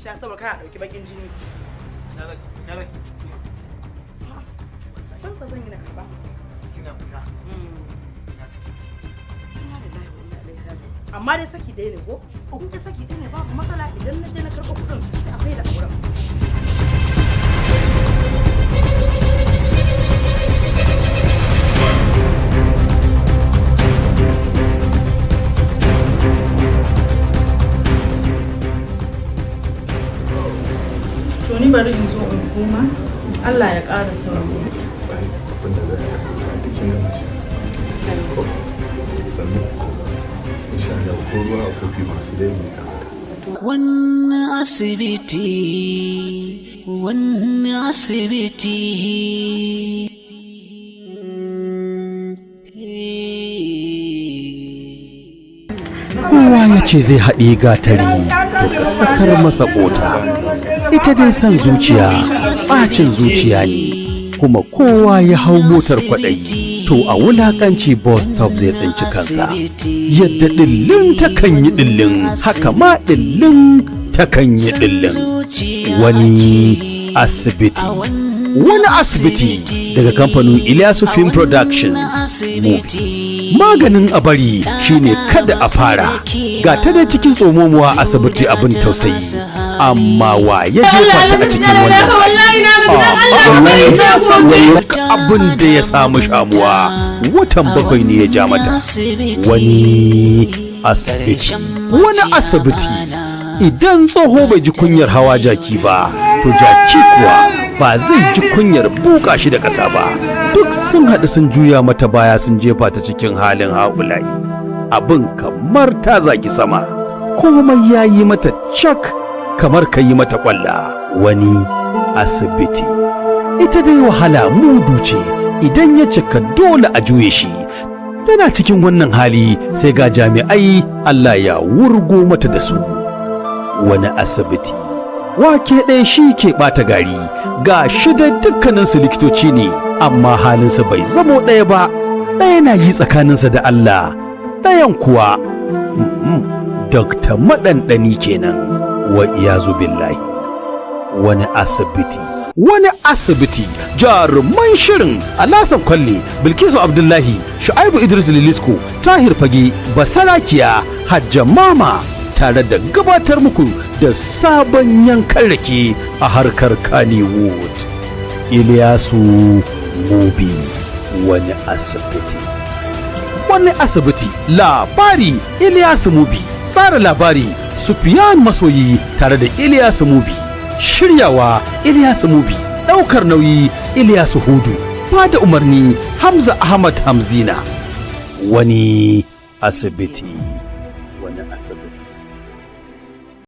sha saboda kana dauki bakin jini. Na raki. Ban sa zan yi na karba. Kina fita. Na saki. Amma dai saki ɗaya ne ko? In ta saki ɗaya ne babu matsala idan na je na karɓo kuɗin sai akwai da auren. To ni bari in zo in koma. Allah ya ƙara sauri. Abin da zai kasance a cikin mace. Sannan insha Allah ko ruwa a kofi masu dai mai kamata. Wani asibiti. Kowa ya ce zai haɗe gatari to ka sakar masa ƙota. Ita dai san zuciya ɓacin zuciya ne, kuma kowa ya hau motar kwaɗayi to a wulaƙanci bus stop zai tsinci kansa. Yadda ɗillin ta kan yi ɗillin, haka ma ɗillin ta kan yi ɗillin. Wani asibiti. Wani asibiti daga kamfanin Ilyasu Film Productions Movie. Maganin a bari shine kada a fara. Ga ta dai cikin tsomomuwa asibiti abin tausayi, amma wa ya jefa ta a cikin wannan abin da ya samu shamuwa watan 7 ne ya ja mata. Wani asibiti. Wani asibiti. Idan tsoho bai ji kunyar hawa jaki ba, to jaki kuwa ba zai ji kunyar buka shi da ƙasa ba. Duk sun haɗu sun juya mata baya sun jefa ta cikin halin haƙulayi. Abin kamar ta zagi sama, komai ya yi mata cak kamar ka yi mata ƙwalla. Wani asibiti. Ita dai wahala mudu ce, idan ya cika dole a juye shi. Tana cikin wannan hali sai ga jami'ai Allah ya wurgo mata da su. Wani asibiti. Wake ɗaya shi ke ɓata gari, ga shi da dukkaninsu likitoci ne, amma halinsu bai zamo ɗaya ba. Ɗaya na yi tsakaninsa da Allah, ɗayan kuwa Dokta Maɗanɗani kenan, wa iyazu billahi. Wani asibiti. Wani asibiti. Jaruman shirin Alasan Kwalle, Bilkisu Abdullahi, Shu'aibu Idris Lilisko, Tahir Fage, Basarakiya, Hajja Mama, tare da gabatar muku da sabon yankan rake a harkar Kannywood. Ilyasu Movie. Wani asibiti. Wani asibiti. Labari Ilyasu Movie. Tsara labari Sufiyan Masoyi tare da Ilyasu Movie. Shiryawa Ilyasu Movie. Ɗaukar nauyi Ilyasu Hudu. Bada umarni Hamza Ahmad Hamzina. Wani asibiti. Wani asibiti.